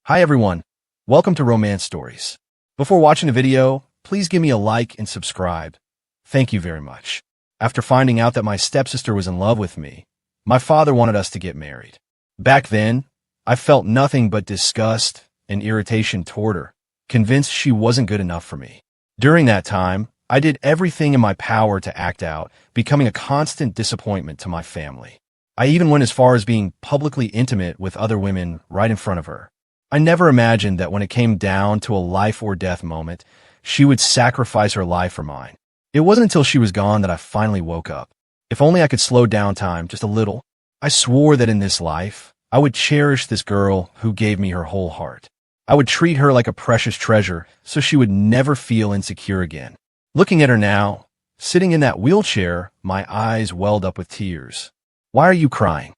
Hi everyone, welcome to Romance Stories. Before watching the video, please give me a like and subscribe. Thank you very much. After finding out that my stepsister was in love with me, my father wanted us to get married. Back then, I felt nothing but disgust and irritation toward her, convinced she wasn't good enough for me. During that time, I did everything in my power to act out, becoming a constant disappointment to my family. I even went as far as being publicly intimate with other women right in front of her. I never imagined that when it came down to a life or death moment, she would sacrifice her life for mine. It wasn't until she was gone that I finally woke up. If only I could slow down time just a little. I swore that in this life, I would cherish this girl who gave me her whole heart. I would treat her like a precious treasure so she would never feel insecure again. Looking at her now, sitting in that wheelchair, my eyes welled up with tears. "Why are you crying?"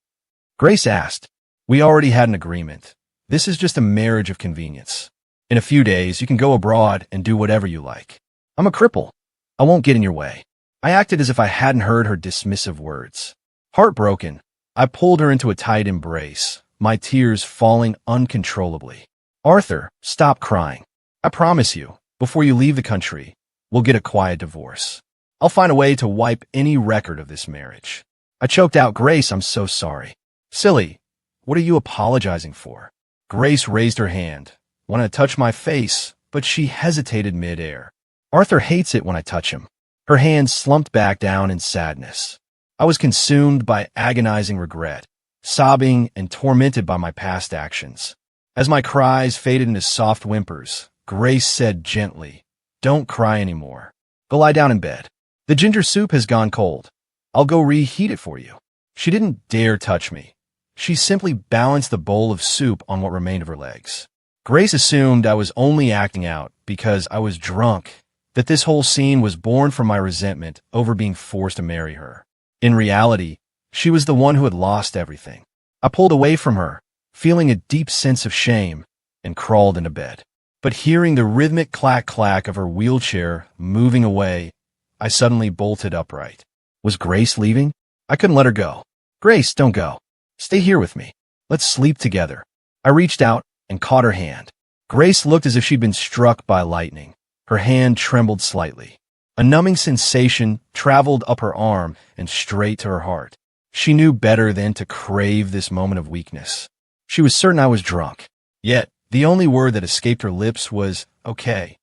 Grace asked. "We already had an agreement. This is just a marriage of convenience. In a few days, you can go abroad and do whatever you like. I'm a cripple. I won't get in your way." I acted as if I hadn't heard her dismissive words. Heartbroken, I pulled her into a tight embrace, my tears falling uncontrollably. "Arthur, stop crying. I promise you, before you leave the country, we'll get a quiet divorce. I'll find a way to wipe any record of this marriage." I choked out, "Grace, I'm so sorry." "Silly, what are you apologizing for?" Grace raised her hand, wanted to touch my face, but she hesitated mid-air. "Arthur hates it when I touch him." Her hand slumped back down in sadness. I was consumed by agonizing regret, sobbing and tormented by my past actions. As my cries faded into soft whimpers, Grace said gently, "Don't cry anymore. Go lie down in bed. The ginger soup has gone cold. I'll go reheat it for you." She didn't dare touch me. She simply balanced the bowl of soup on what remained of her legs. Grace assumed I was only acting out because I was drunk, that this whole scene was born from my resentment over being forced to marry her. In reality, she was the one who had lost everything. I pulled away from her, feeling a deep sense of shame, and crawled into bed. But hearing the rhythmic clack-clack of her wheelchair moving away, I suddenly bolted upright. Was Grace leaving? I couldn't let her go. "Grace, don't go. Stay here with me. Let's sleep together." I reached out and caught her hand. Grace looked as if she'd been struck by lightning. Her hand trembled slightly. A numbing sensation traveled up her arm and straight to her heart. She knew better than to crave this moment of weakness. She was certain I was drunk. Yet, the only word that escaped her lips was, "Okay."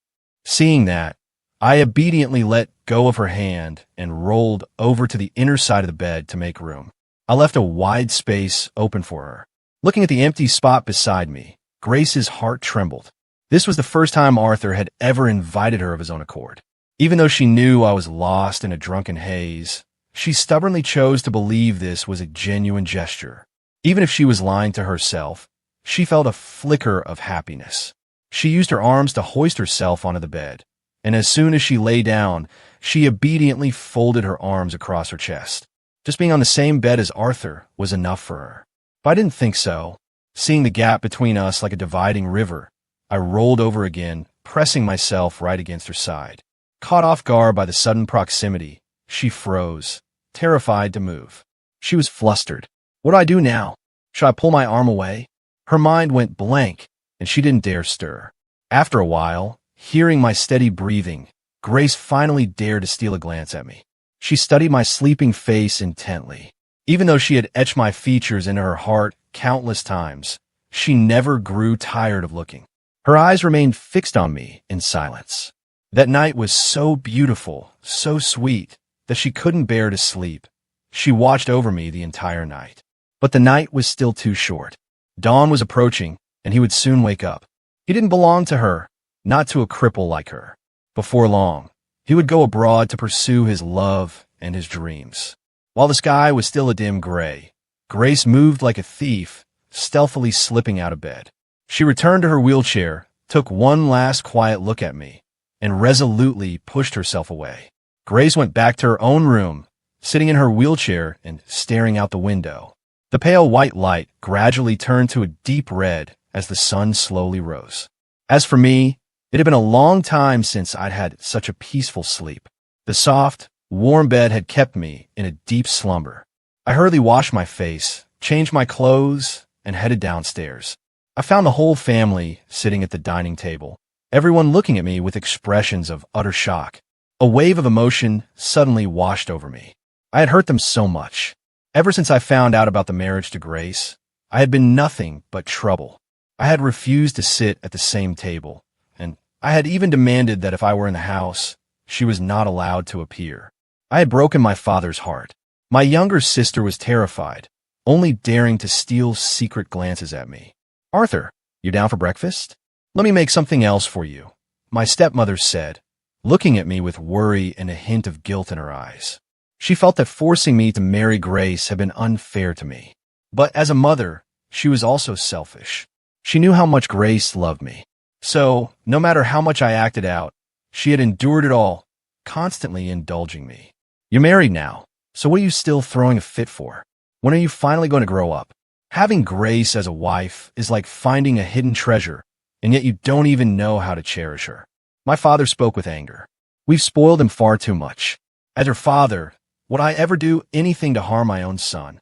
Seeing that, I obediently let go of her hand and rolled over to the inner side of the bed to make room. I left a wide space open for her. Looking at the empty spot beside me, Grace's heart trembled. This was the first time Arthur had ever invited her of his own accord. Even though she knew I was lost in a drunken haze, she stubbornly chose to believe this was a genuine gesture. Even if she was lying to herself, she felt a flicker of happiness. She used her arms to hoist herself onto the bed, and as soon as she lay down, she obediently folded her arms across her chest. Just being on the same bed as Arthur was enough for her. But I didn't think so. Seeing the gap between us like a dividing river, I rolled over again, pressing myself right against her side. Caught off guard by the sudden proximity, she froze, terrified to move. She was flustered. What do I do now? Should I pull my arm away? Her mind went blank, and she didn't dare stir. After a while, hearing my steady breathing, Grace finally dared to steal a glance at me. She studied my sleeping face intently. Even though she had etched my features into her heart countless times, she never grew tired of looking. Her eyes remained fixed on me in silence. That night was so beautiful, so sweet, that she couldn't bear to sleep. She watched over me the entire night. But the night was still too short. Dawn was approaching, and he would soon wake up. He didn't belong to her, not to a cripple like her. Before long, he would go abroad to pursue his love and his dreams. While the sky was still a dim gray, Grace moved like a thief, stealthily slipping out of bed. She returned to her wheelchair, took one last quiet look at me, and resolutely pushed herself away. Grace went back to her own room, sitting in her wheelchair and staring out the window. The pale white light gradually turned to a deep red as the sun slowly rose. As for me, it had been a long time since I'd had such a peaceful sleep. The soft, warm bed had kept me in a deep slumber. I hurriedly washed my face, changed my clothes, and headed downstairs. I found the whole family sitting at the dining table, everyone looking at me with expressions of utter shock. A wave of emotion suddenly washed over me. I had hurt them so much. Ever since I found out about the marriage to Grace, I had been nothing but trouble. I had refused to sit at the same table, and I had even demanded that if I were in the house, she was not allowed to appear. I had broken my father's heart. My younger sister was terrified, only daring to steal secret glances at me. "Arthur, you down for breakfast? Let me make something else for you," my stepmother said, looking at me with worry and a hint of guilt in her eyes. She felt that forcing me to marry Grace had been unfair to me. But as a mother, she was also selfish. She knew how much Grace loved me. So, no matter how much I acted out, she had endured it all, constantly indulging me. "You're married now, so what are you still throwing a fit for? When are you finally going to grow up? Having Grace as a wife is like finding a hidden treasure, and yet you don't even know how to cherish her." My father spoke with anger. "We've spoiled him far too much. As her father, would I ever do anything to harm my own son?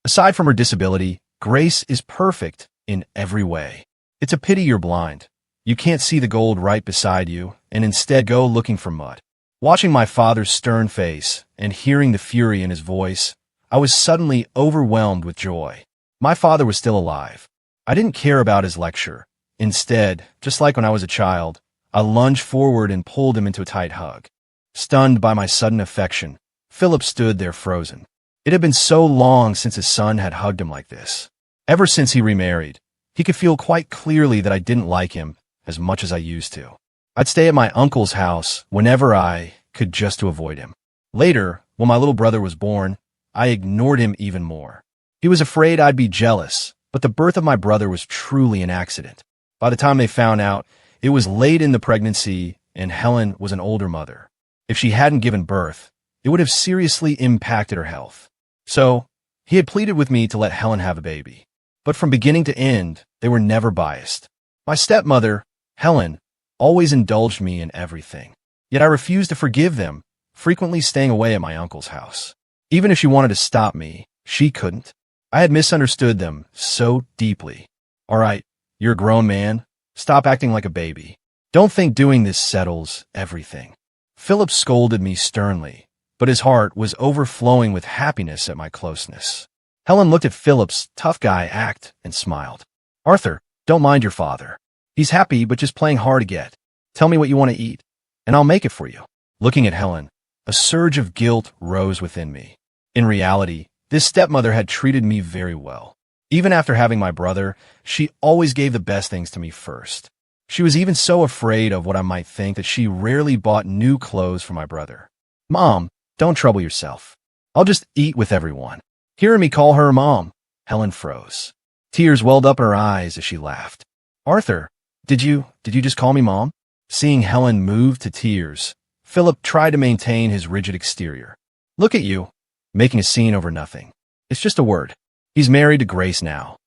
Aside from her disability, Grace is perfect in every way. It's a pity you're blind. You can't see the gold right beside you, and instead go looking for mud." Watching my father's stern face and hearing the fury in his voice, I was suddenly overwhelmed with joy. My father was still alive. I didn't care about his lecture. Instead, just like when I was a child, I lunged forward and pulled him into a tight hug. Stunned by my sudden affection, Philip stood there frozen. It had been so long since his son had hugged him like this. Ever since he remarried, he could feel quite clearly that I didn't like him as much as I used to. I'd stay at my uncle's house whenever I could just to avoid him. Later, when my little brother was born, I ignored him even more. He was afraid I'd be jealous, but the birth of my brother was truly an accident. By the time they found out, it was late in the pregnancy and Helen was an older mother. If she hadn't given birth, it would have seriously impacted her health. So, he had pleaded with me to let Helen have a baby. But from beginning to end, they were never biased. My stepmother, Helen, always indulged me in everything. Yet I refused to forgive them, frequently staying away at my uncle's house. Even if she wanted to stop me, she couldn't. I had misunderstood them so deeply. "All right, you're a grown man. Stop acting like a baby. Don't think doing this settles everything." Philip scolded me sternly, but his heart was overflowing with happiness at my closeness. Helen looked at Philip's tough guy act and smiled. "Arthur, don't mind your father. He's happy but just playing hard to get. Tell me what you want to eat, and I'll make it for you." Looking at Helen, a surge of guilt rose within me. In reality, this stepmother had treated me very well. Even after having my brother, she always gave the best things to me first. She was even so afraid of what I might think that she rarely bought new clothes for my brother. "Mom, don't trouble yourself. I'll just eat with everyone." Hearing me call her mom, Helen froze. Tears welled up in her eyes as she laughed. "Arthur, did you just call me mom?" Seeing Helen move to tears, Philip tried to maintain his rigid exterior. "Look at you, making a scene over nothing. It's just a word. He's married to Grace now.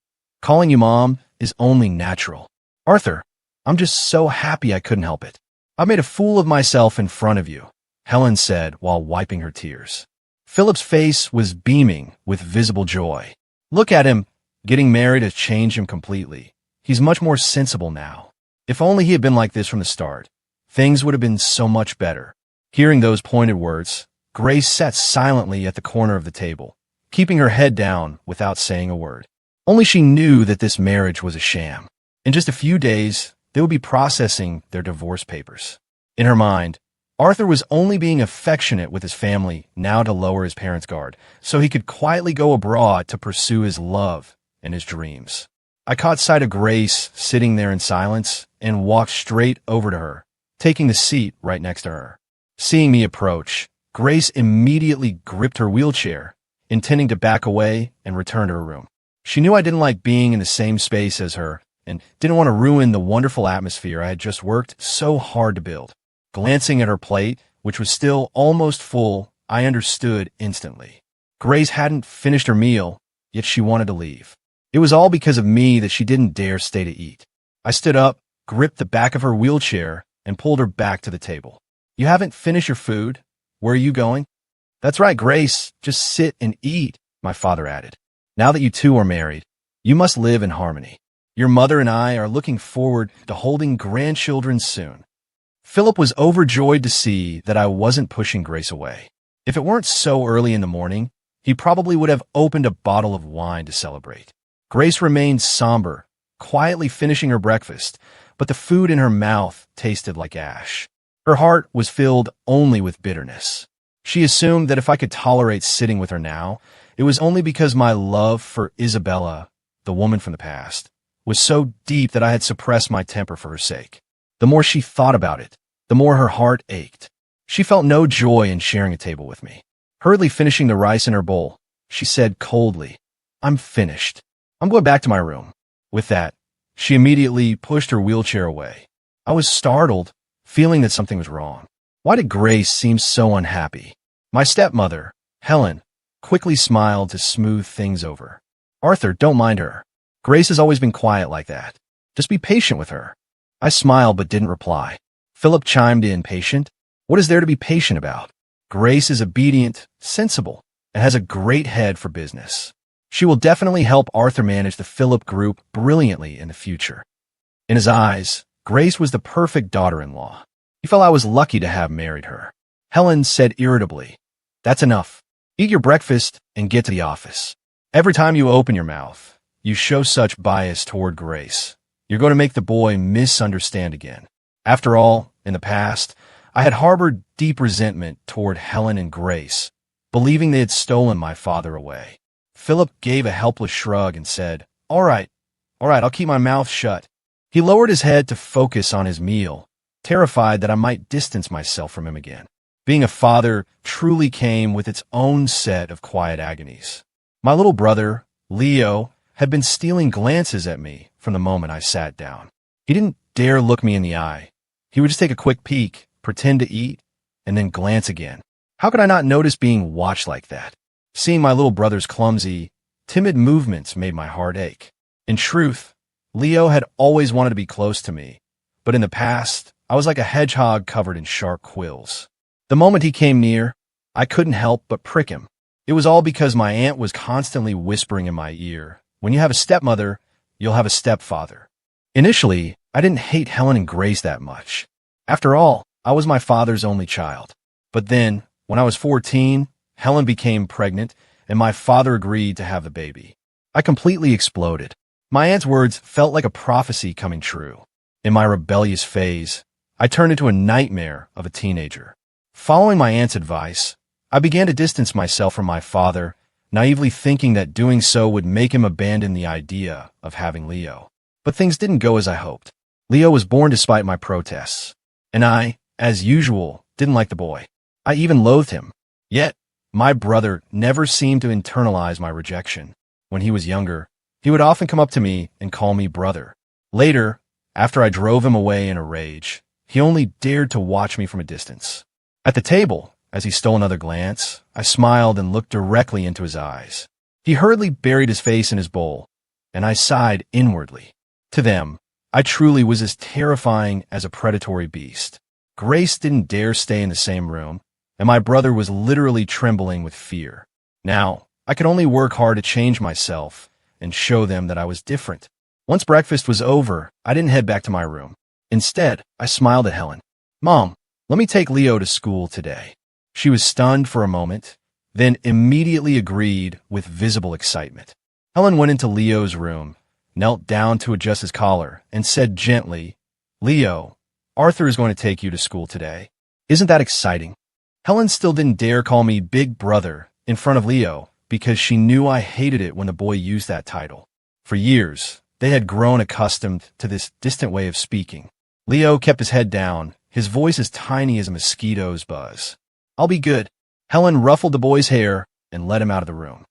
Calling you mom is only natural. Arthur, I'm just so happy I couldn't help it. I made a fool of myself in front of you," Helen said while wiping her tears. Philip's face was beaming with visible joy. "Look at him. Getting married has changed him completely. He's much more sensible now. If only he had been like this from the start, things would have been so much better." Hearing those pointed words, Grace sat silently at the corner of the table, keeping her head down without saying a word. Only she knew that this marriage was a sham. In just a few days, they would be processing their divorce papers. In her mind, Arthur was only being affectionate with his family now to lower his parents' guard, so he could quietly go abroad to pursue his love and his dreams. I caught sight of Grace sitting there in silence and walked straight over to her, taking the seat right next to her. Seeing me approach, Grace immediately gripped her wheelchair, intending to back away and return to her room. She knew I didn't like being in the same space as her and didn't want to ruin the wonderful atmosphere I had just worked so hard to build. Glancing at her plate, which was still almost full, I understood instantly. Grace hadn't finished her meal, yet she wanted to leave. It was all because of me that she didn't dare stay to eat. I stood up, gripped the back of her wheelchair, and pulled her back to the table. "You haven't finished your food? Where are you going?" "That's right, Grace. Just sit and eat," my father added. "Now that you two are married, you must live in harmony. Your mother and I are looking forward to holding grandchildren soon." Philip was overjoyed to see that I wasn't pushing Grace away. If it weren't so early in the morning, he probably would have opened a bottle of wine to celebrate. Grace remained somber, quietly finishing her breakfast, but the food in her mouth tasted like ash. Her heart was filled only with bitterness. She assumed that if I could tolerate sitting with her now, it was only because my love for Isabella, the woman from the past, was so deep that I had suppressed my temper for her sake. The more she thought about it, the more her heart ached. She felt no joy in sharing a table with me. Hurriedly finishing the rice in her bowl, she said coldly, "I'm finished. I'm going back to my room." With that, she immediately pushed her wheelchair away. I was startled, feeling that something was wrong. Why did Grace seem so unhappy? My stepmother, Helen, quickly smiled to smooth things over. "Arthur, don't mind her. Grace has always been quiet like that. Just be patient with her." I smiled but didn't reply. Philip chimed in, "Patient? What is there to be patient about? Grace is obedient, sensible, and has a great head for business. She will definitely help Arthur manage the Philip group brilliantly in the future." In his eyes, Grace was the perfect daughter-in-law. He felt I was lucky to have married her. Helen said irritably, "That's enough. Eat your breakfast and get to the office. Every time you open your mouth, you show such bias toward Grace. You're going to make the boy misunderstand again." After all, in the past, I had harbored deep resentment toward Helen and Grace, believing they had stolen my father away. Philip gave a helpless shrug and said, all right, I'll keep my mouth shut." He lowered his head to focus on his meal, terrified that I might distance myself from him again. Being a father truly came with its own set of quiet agonies. My little brother, Leo, had been stealing glances at me from the moment I sat down. He didn't dare look me in the eye. He would just take a quick peek, pretend to eat, and then glance again. How could I not notice being watched like that? Seeing my little brother's clumsy, timid movements made my heart ache. In truth, Leo had always wanted to be close to me, but in the past, I was like a hedgehog covered in sharp quills. The moment he came near, I couldn't help but prick him. It was all because my aunt was constantly whispering in my ear, "When you have a stepmother, you'll have a stepfather." Initially, I didn't hate Helen and Grace that much. After all, I was my father's only child. But then, when I was 14, Helen became pregnant, and my father agreed to have the baby. I completely exploded. My aunt's words felt like a prophecy coming true. In my rebellious phase, I turned into a nightmare of a teenager. Following my aunt's advice, I began to distance myself from my father, naively thinking that doing so would make him abandon the idea of having Leo. But things didn't go as I hoped. Leo was born despite my protests, and I, as usual, didn't like the boy. I even loathed him. Yet, my brother never seemed to internalize my rejection. When he was younger, he would often come up to me and call me brother. Later, after I drove him away in a rage, he only dared to watch me from a distance. At the table, as he stole another glance, I smiled and looked directly into his eyes. He hurriedly buried his face in his bowl, and I sighed inwardly. To them, I truly was as terrifying as a predatory beast. Grace didn't dare stay in the same room, and my brother was literally trembling with fear. Now, I could only work hard to change myself and show them that I was different. Once breakfast was over, I didn't head back to my room. Instead, I smiled at Helen. "Mom, let me take Leo to school today." She was stunned for a moment, then immediately agreed with visible excitement. Helen went into Leo's room, knelt down to adjust his collar, and said gently, "Leo, Arthur is going to take you to school today. Isn't that exciting?" Helen still didn't dare call me Big Brother in front of Leo because she knew I hated it when the boy used that title. For years, they had grown accustomed to this distant way of speaking. Leo kept his head down, his voice as tiny as a mosquito's buzz. "I'll be good." Helen ruffled the boy's hair and led him out of the room.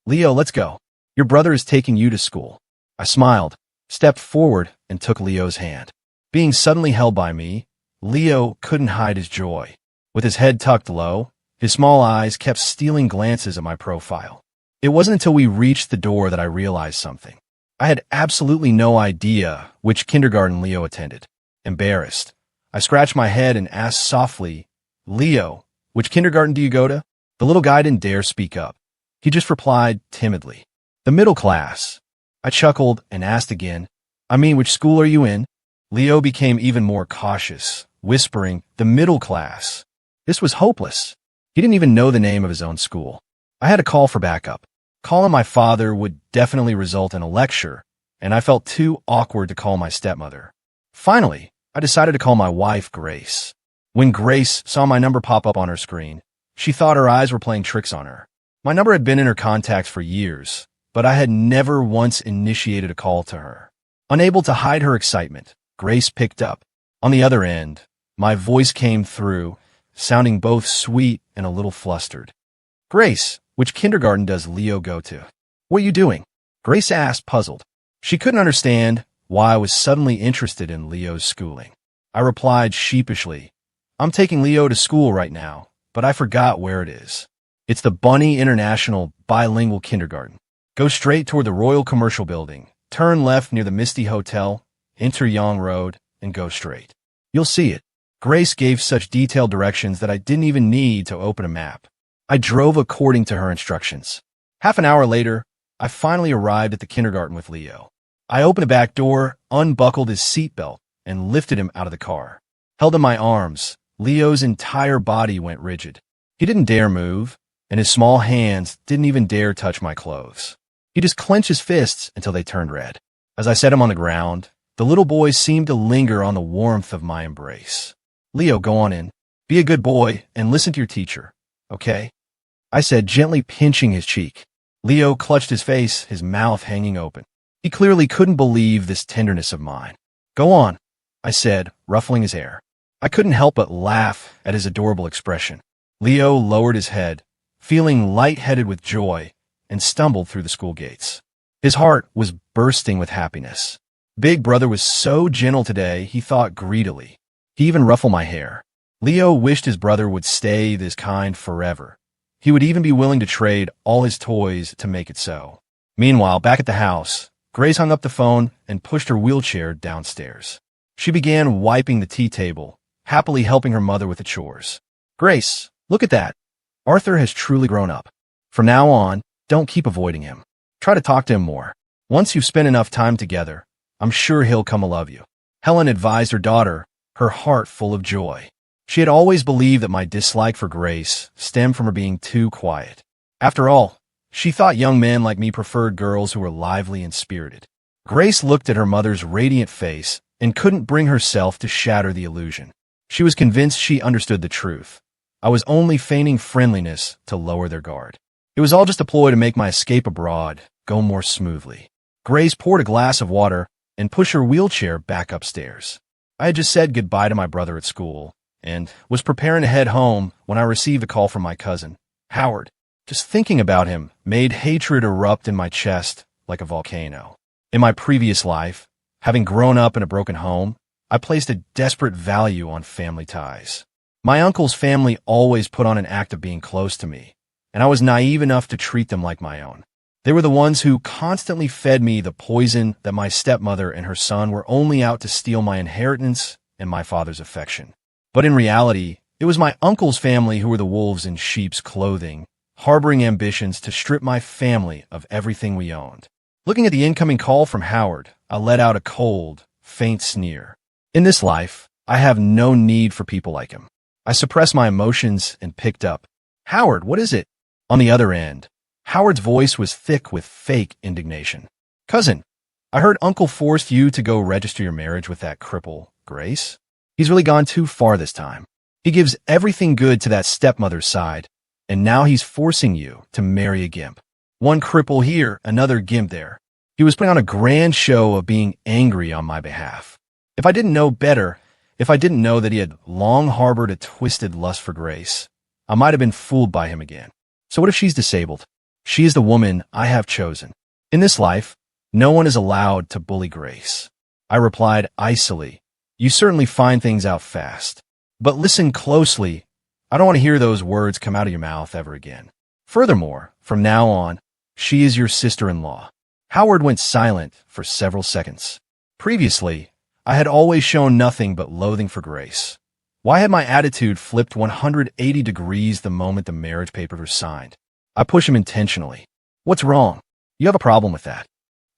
"Leo, let's go. Your brother is taking you to school." I smiled, stepped forward, and took Leo's hand. Being suddenly held by me, Leo couldn't hide his joy. With his head tucked low, his small eyes kept stealing glances at my profile. It wasn't until we reached the door that I realized something. I had absolutely no idea which kindergarten Leo attended. Embarrassed, I scratched my head and asked softly, "Leo, which kindergarten do you go to?" The little guy didn't dare speak up. He just replied timidly, "The middle class." I chuckled and asked again, I mean, which school are you in? Leo became even more cautious, whispering, the middle class. This was hopeless. He didn't even know the name of his own school. I had to call for backup. Calling my father would definitely result in a lecture, and I felt too awkward to call my stepmother. Finally, I decided to call my wife, Grace. When Grace saw my number pop up on her screen, she thought her eyes were playing tricks on her. My number had been in her contacts for years, but I had never once initiated a call to her. Unable to hide her excitement, Grace picked up. On the other end, my voice came through, sounding both sweet and a little flustered. Grace, which kindergarten does Leo go to? What are you doing? Grace asked, puzzled. She couldn't understand why I was suddenly interested in Leo's schooling. I replied sheepishly, I'm taking Leo to school right now, but I forgot where it is. It's the Bunny International Bilingual Kindergarten. Go straight toward the Royal Commercial Building, turn left near the Misty Hotel, enter Yonge Road, and go straight. You'll see it. Grace gave such detailed directions that I didn't even need to open a map. I drove according to her instructions. Half an hour later, I finally arrived at the kindergarten with Leo. I opened the back door, unbuckled his seatbelt, and lifted him out of the car. Held in my arms, Leo's entire body went rigid. He didn't dare move, and his small hands didn't even dare touch my clothes. He just clenched his fists until they turned red. As I set him on the ground, the little boy seemed to linger on the warmth of my embrace. Leo, go on in. Be a good boy and listen to your teacher, okay? I said, gently pinching his cheek. Leo clutched his face, his mouth hanging open. He clearly couldn't believe this tenderness of mine. Go on, I said, ruffling his hair. I couldn't help but laugh at his adorable expression. Leo lowered his head, feeling lightheaded with joy, and stumbled through the school gates. His heart was bursting with happiness. Big brother was so gentle today, he thought greedily. He even ruffled my hair. Leo wished his brother would stay this kind forever. He would even be willing to trade all his toys to make it so. Meanwhile, back at the house, Grace hung up the phone and pushed her wheelchair downstairs. She began wiping the tea table, happily helping her mother with the chores. Grace, look at that. Arthur has truly grown up. From now on, don't keep avoiding him. Try to talk to him more. Once you've spent enough time together, I'm sure he'll come to love you. Helen advised her daughter, her heart full of joy. She had always believed that my dislike for Grace stemmed from her being too quiet. After all, she thought young men like me preferred girls who were lively and spirited. Grace looked at her mother's radiant face and couldn't bring herself to shatter the illusion. She was convinced she understood the truth. I was only feigning friendliness to lower their guard. It was all just a ploy to make my escape abroad go more smoothly. Grace poured a glass of water and pushed her wheelchair back upstairs. I had just said goodbye to my brother at school and was preparing to head home when I received a call from my cousin, Howard. Just thinking about him made hatred erupt in my chest like a volcano. In my previous life, having grown up in a broken home, I placed a desperate value on family ties. My uncle's family always put on an act of being close to me, and I was naive enough to treat them like my own. They were the ones who constantly fed me the poison that my stepmother and her son were only out to steal my inheritance and my father's affection. But in reality, it was my uncle's family who were the wolves in sheep's clothing, harboring ambitions to strip my family of everything we owned. Looking at the incoming call from Howard, I let out a cold, faint sneer. In this life, I have no need for people like him. I suppressed my emotions and picked up. Howard, what is it? On the other end, Howard's voice was thick with fake indignation. Cousin, I heard Uncle forced you to go register your marriage with that cripple, Grace. He's really gone too far this time. He gives everything good to that stepmother's side, and now he's forcing you to marry a gimp. One cripple here, another gimp there. He was putting on a grand show of being angry on my behalf. If I didn't know better, if I didn't know that he had long harbored a twisted lust for Grace, I might have been fooled by him again. So what if she's disabled? She is the woman I have chosen. In this life, no one is allowed to bully Grace. I replied icily, you certainly find things out fast. But listen closely. I don't want to hear those words come out of your mouth ever again. Furthermore, from now on, she is your sister-in-law. Howard went silent for several seconds. Previously, I had always shown nothing but loathing for Grace. Why had my attitude flipped 180 degrees the moment the marriage papers were signed? I pushed him intentionally. What's wrong? You have a problem with that?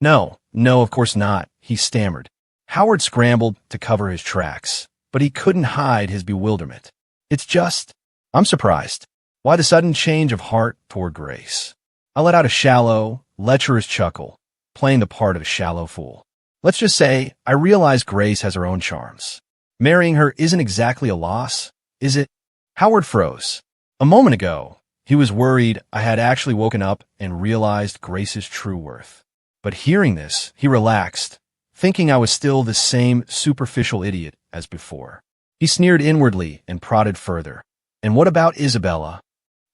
No, of course not, he stammered. Howard scrambled to cover his tracks, but he couldn't hide his bewilderment. I'm surprised. Why the sudden change of heart toward Grace? I let out a shallow, lecherous chuckle, playing the part of a shallow fool. Let's just say I realize Grace has her own charms. Marrying her isn't exactly a loss, is it? Howard froze. A moment ago, he was worried I had actually woken up and realized Grace's true worth. But hearing this, he relaxed, thinking I was still the same superficial idiot as before. He sneered inwardly and prodded further. And what about Isabella?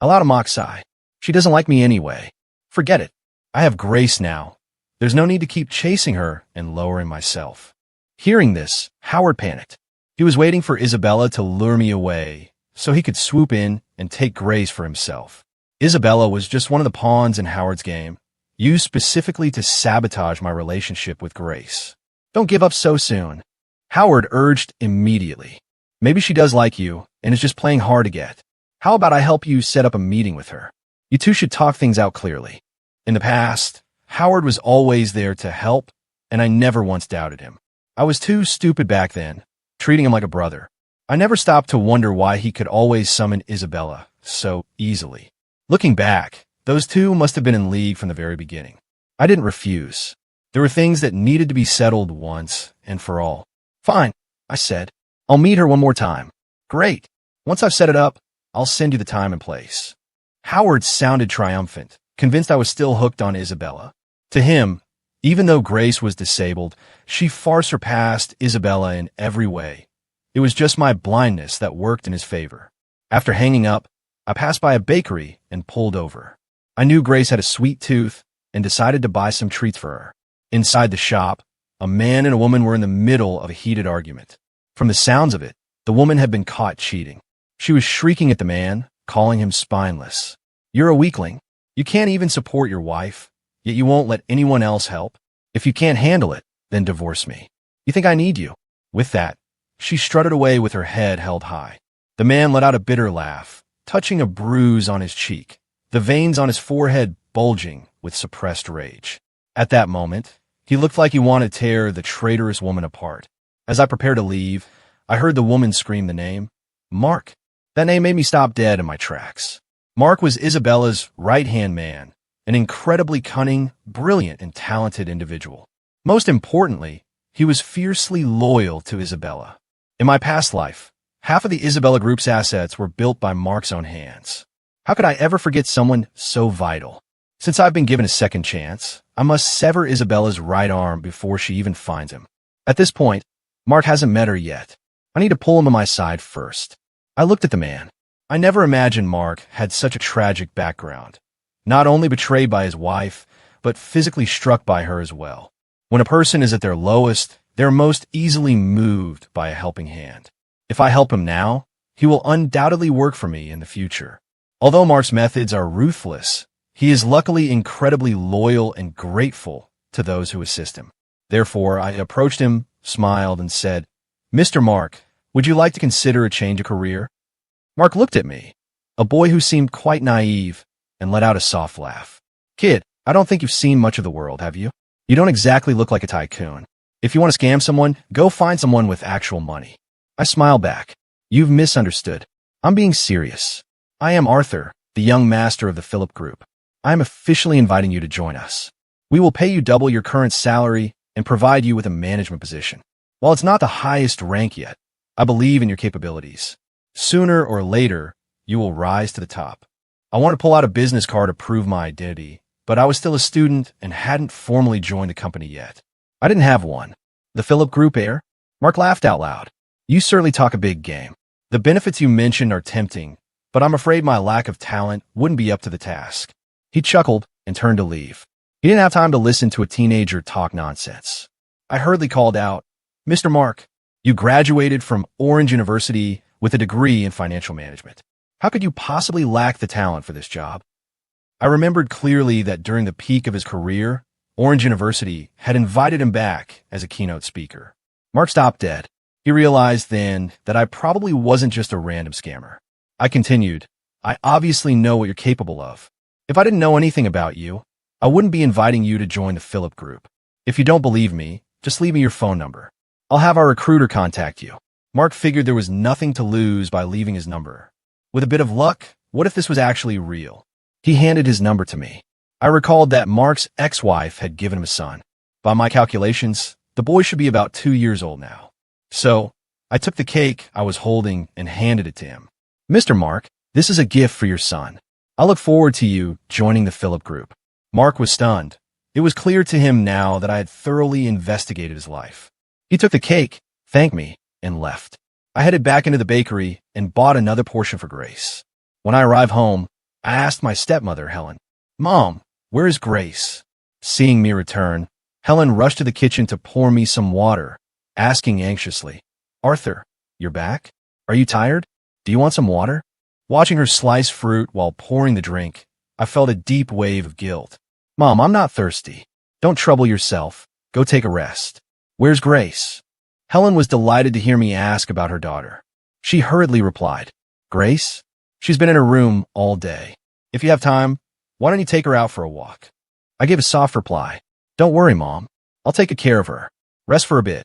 I allowed a mock sigh. She doesn't like me anyway. Forget it. I have Grace now. There's no need to keep chasing her and lowering myself. Hearing this, Howard panicked. He was waiting for Isabella to lure me away so he could swoop in and take Grace for himself. Isabella was just one of the pawns in Howard's game, used specifically to sabotage my relationship with Grace. Don't give up so soon. Howard urged immediately. Maybe she does like you and is just playing hard to get. How about I help you set up a meeting with her? You two should talk things out clearly. In the past, Howard was always there to help, and I never once doubted him. I was too stupid back then, treating him like a brother. I never stopped to wonder why he could always summon Isabella so easily. Looking back, those two must have been in league from the very beginning. I didn't refuse. There were things that needed to be settled once and for all. Fine, I said. I'll meet her one more time. Great. Once I've set it up, I'll send you the time and place. Howard sounded triumphant, convinced I was still hooked on Isabella. To him, even though Grace was disabled, she far surpassed Isabella in every way. It was just my blindness that worked in his favor. After hanging up, I passed by a bakery and pulled over. I knew Grace had a sweet tooth and decided to buy some treats for her. Inside the shop, a man and a woman were in the middle of a heated argument. From the sounds of it, the woman had been caught cheating. She was shrieking at the man, calling him spineless. You're a weakling. You can't even support your wife, yet you won't let anyone else help. If you can't handle it, then divorce me. You think I need you? With that, she strutted away with her head held high. The man let out a bitter laugh, touching a bruise on his cheek, the veins on his forehead bulging with suppressed rage. At that moment, he looked like he wanted to tear the traitorous woman apart. As I prepared to leave, I heard the woman scream the name, Mark. That name made me stop dead in my tracks. Mark was Isabella's right-hand man, an incredibly cunning, brilliant, and talented individual. Most importantly, he was fiercely loyal to Isabella. In my past life, half of the Isabella Group's assets were built by Mark's own hands. How could I ever forget someone so vital? Since I've been given a second chance, I must sever Isabella's right arm before she even finds him. At this point, Mark hasn't met her yet. I need to pull him to my side first. I looked at the man. I never imagined Mark had such a tragic background. Not only betrayed by his wife, but physically struck by her as well. When a person is at their lowest, they're most easily moved by a helping hand. If I help him now, he will undoubtedly work for me in the future. Although Mark's methods are ruthless, he is luckily incredibly loyal and grateful to those who assist him. Therefore, I approached him, smiled, and said, Mr. Mark, would you like to consider a change of career? Mark looked at me, a boy who seemed quite naive, and let out a soft laugh. Kid, I don't think you've seen much of the world, have you? You don't exactly look like a tycoon. If you want to scam someone, go find someone with actual money. I smiled back. You've misunderstood. I'm being serious. I am Arthur, the young master of the Phillip Group. I am officially inviting you to join us. We will pay you double your current salary and provide you with a management position. While it's not the highest rank yet, I believe in your capabilities. Sooner or later, you will rise to the top. I want to pull out a business card to prove my identity, but I was still a student and hadn't formally joined the company yet. I didn't have one. The Phillip Group heir? Mark laughed out loud. You certainly talk a big game. The benefits you mentioned are tempting, but I'm afraid my lack of talent wouldn't be up to the task. He chuckled and turned to leave. He didn't have time to listen to a teenager talk nonsense. I hurriedly called out, Mr. Mark, you graduated from Orange University with a degree in financial management. How could you possibly lack the talent for this job? I remembered clearly that during the peak of his career, Orange University had invited him back as a keynote speaker. Mark stopped dead. He realized then that I probably wasn't just a random scammer. I continued, I obviously know what you're capable of. If I didn't know anything about you, I wouldn't be inviting you to join the Phillip Group. If you don't believe me, Just leave me your phone number. I'll have our recruiter contact you. Mark figured there was nothing to lose by leaving his number. With a bit of luck, what if this was actually real? He handed his number to me. I recalled that Mark's ex-wife had given him a son. By my calculations, the boy should be about 2 years old now. So, I took the cake I was holding and handed it to him. Mr. Mark, this is a gift for your son. I look forward to you joining the Philip group. Mark was stunned. It was clear to him now that I had thoroughly investigated his life. He took the cake, thanked me, and left. I headed back into the bakery and bought another portion for Grace. When I arrived home, I asked my stepmother, Helen, "Mom, where is Grace?" Seeing me return, Helen rushed to the kitchen to pour me some water, asking anxiously, "Arthur, you're back? Are you tired? Do you want some water?" Watching her slice fruit while pouring the drink, I felt a deep wave of guilt. "Mom, I'm not thirsty. Don't trouble yourself. Go take a rest. Where's Grace?" Helen was delighted to hear me ask about her daughter. She hurriedly replied, "Grace? She's been in her room all day. If you have time, why don't you take her out for a walk?" I gave a soft reply, "Don't worry, Mom. I'll take care of her. Rest for a bit.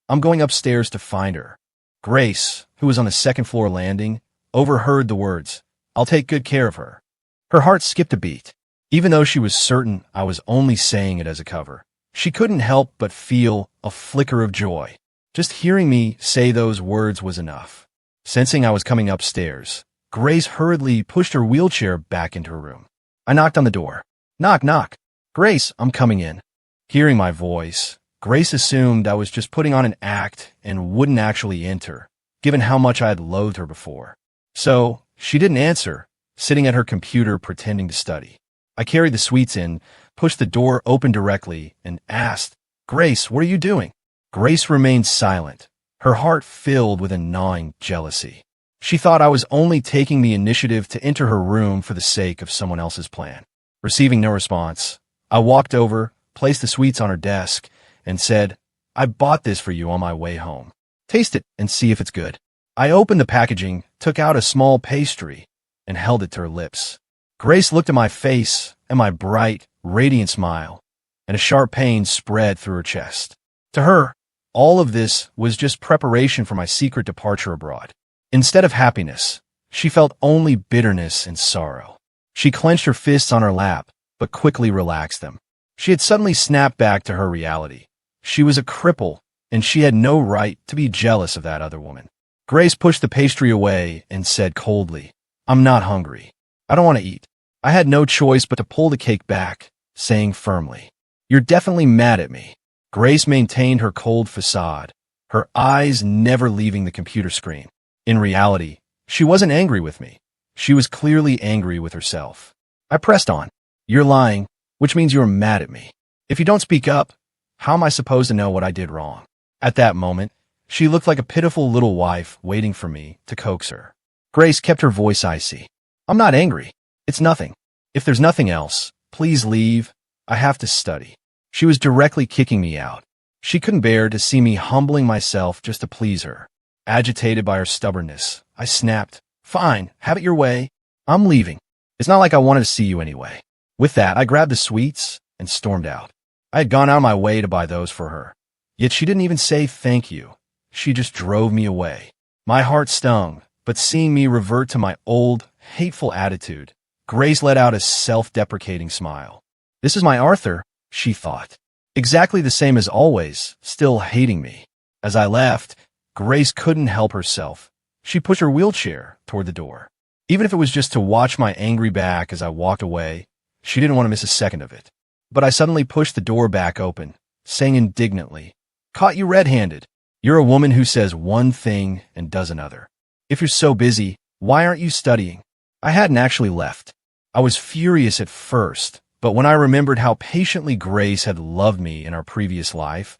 I'm going upstairs to find her." Grace, who was on the second floor landing, overheard the words, "I'll take good care of her." Her heart skipped a beat. Even though she was certain I was only saying it as a cover, she couldn't help but feel a flicker of joy. Just hearing me say those words was enough. Sensing I was coming upstairs, Grace hurriedly pushed her wheelchair back into her room. I knocked on the door. "Knock, knock. Grace, I'm coming in." Hearing my voice, Grace assumed I was just putting on an act and wouldn't actually enter, given how much I had loathed her before. So, she didn't answer, sitting at her computer pretending to study. I carried the sweets in, pushed the door open directly, and asked, "Grace, what are you doing?" Grace remained silent, her heart filled with a gnawing jealousy. She thought I was only taking the initiative to enter her room for the sake of someone else's plan. Receiving no response, I walked over, placed the sweets on her desk, and said, "I bought this for you on my way home. Taste it and see if it's good." I opened the packaging, took out a small pastry, and held it to her lips. Grace looked at my face and my bright, radiant smile, and a sharp pain spread through her chest. To her, all of this was just preparation for my secret departure abroad. Instead of happiness, she felt only bitterness and sorrow. She clenched her fists on her lap, but quickly relaxed them. She had suddenly snapped back to her reality. She was a cripple, and she had no right to be jealous of that other woman. Grace pushed the pastry away and said coldly, "I'm not hungry. I don't want to eat." I had no choice but to pull the cake back, saying firmly, "You're definitely mad at me." Grace maintained her cold facade, her eyes never leaving the computer screen. In reality, she wasn't angry with me. She was clearly angry with herself. I pressed on. "You're lying, which means you're mad at me. If you don't speak up, how am I supposed to know what I did wrong?" At that moment, she looked like a pitiful little wife waiting for me to coax her. Grace kept her voice icy. "I'm not angry. It's nothing. If there's nothing else, please leave. I have to study." She was directly kicking me out. She couldn't bear to see me humbling myself just to please her. Agitated by her stubbornness, I snapped, "Fine, have it your way. I'm leaving. It's not like I wanted to see you anyway." With that, I grabbed the sweets and stormed out. I had gone out of my way to buy those for her. Yet she didn't even say thank you. She just drove me away. My heart stung, but seeing me revert to my old, hateful attitude, Grace let out a self-deprecating smile. This is my Arthur, she thought. Exactly the same as always, still hating me. As I left, Grace couldn't help herself. She pushed her wheelchair toward the door. Even if it was just to watch my angry back as I walked away, she didn't want to miss a second of it. But I suddenly pushed the door back open, saying indignantly, "Caught you red-handed. You're a woman who says one thing and does another. If you're so busy, why aren't you studying?" I hadn't actually left. I was furious at first, but when I remembered how patiently Grace had loved me in our previous life,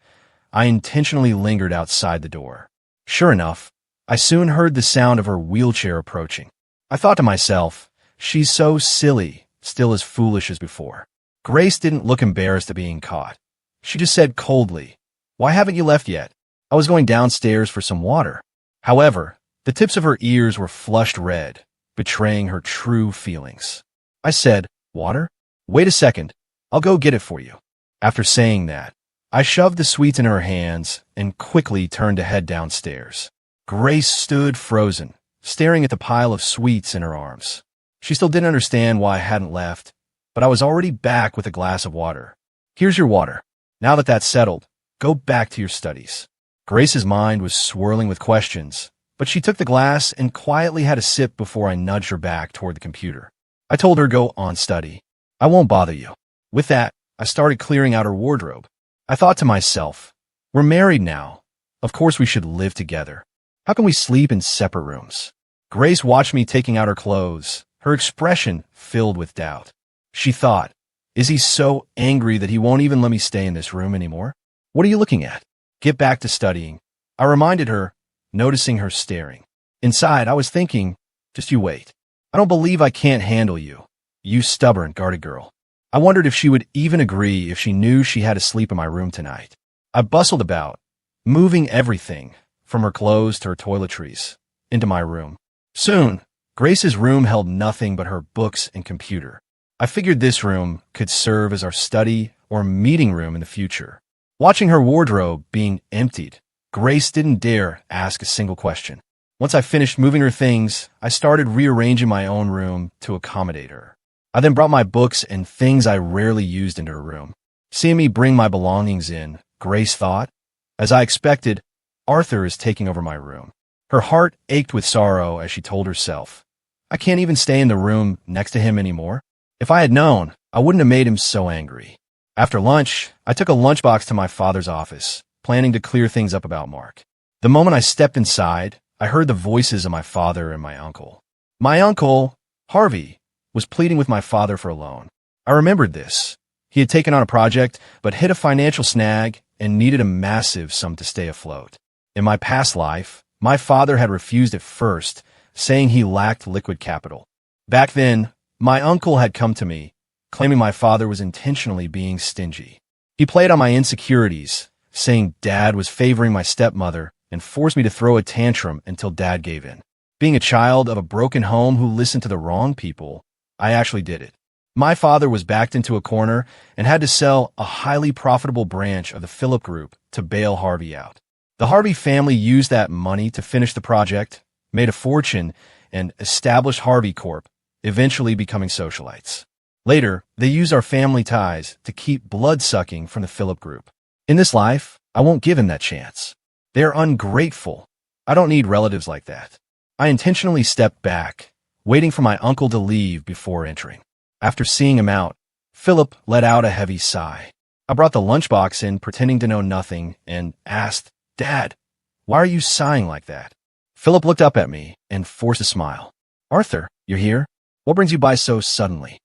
I intentionally lingered outside the door. Sure enough, I soon heard the sound of her wheelchair approaching. I thought to myself, she's so silly, still as foolish as before. Grace didn't look embarrassed at being caught. She just said coldly, "Why haven't you left yet? I was going downstairs for some water." However, the tips of her ears were flushed red, betraying her true feelings. I said, "Water? Wait a second. I'll go get it for you." After saying that, I shoved the sweets in her hands and quickly turned to head downstairs. Grace stood frozen, staring at the pile of sweets in her arms. She still didn't understand why I hadn't left, but I was already back with a glass of water. Here's your water. Now that that's settled, go back to your studies. Grace's mind was swirling with questions, but she took the glass and quietly had a sip before I nudged her back toward the computer. I told her go on study. I won't bother you. With that, I started clearing out her wardrobe. I thought to myself, we're married now. Of course we should live together. How can we sleep in separate rooms? Grace watched me taking out her clothes, her expression filled with doubt. She thought, is he so angry that he won't even let me stay in this room anymore? What are you looking at? Get back to studying. I reminded her, noticing her staring. Inside, I was thinking, just you wait. I don't believe I can't handle you. You stubborn, guarded girl. I wondered if she would even agree if she knew she had to sleep in my room tonight. I bustled about, moving everything, from her clothes to her toiletries, into my room. Soon, Grace's room held nothing but her books and computer. I figured this room could serve as our study or meeting room in the future. Watching her wardrobe being emptied, Grace didn't dare ask a single question. Once I finished moving her things, I started rearranging my own room to accommodate her. I then brought my books and things I rarely used into her room. Seeing me bring my belongings in, Grace thought, as I expected, Arthur is taking over my room. Her heart ached with sorrow as she told herself, I can't even stay in the room next to him anymore. If I had known, I wouldn't have made him so angry. After lunch, I took a lunchbox to my father's office, planning to clear things up about Mark. The moment I stepped inside, I heard the voices of my father and my uncle. My uncle, Harvey, was pleading with my father for a loan. I remembered this. He had taken on a project, but hit a financial snag and needed a massive sum to stay afloat. In my past life, my father had refused at first, saying he lacked liquid capital. Back then, my uncle had come to me, claiming my father was intentionally being stingy. He played on my insecurities, saying Dad was favoring my stepmother and forced me to throw a tantrum until Dad gave in. Being a child of a broken home who listened to the wrong people, I actually did it. My father was backed into a corner and had to sell a highly profitable branch of the Phillip Group to bail Harvey out. The Harvey family used that money to finish the project, made a fortune, and established Harvey Corp, eventually becoming socialites. Later, they used our family ties to keep blood-sucking from the Phillip Group. In this life, I won't give him that chance. They are ungrateful. I don't need relatives like that. I intentionally stepped back, waiting for my uncle to leave before entering. After seeing him out, Philip let out a heavy sigh. I brought the lunchbox in, pretending to know nothing, and asked, Dad, why are you sighing like that? Philip looked up at me and forced a smile. Arthur, you're here? What brings you by so suddenly?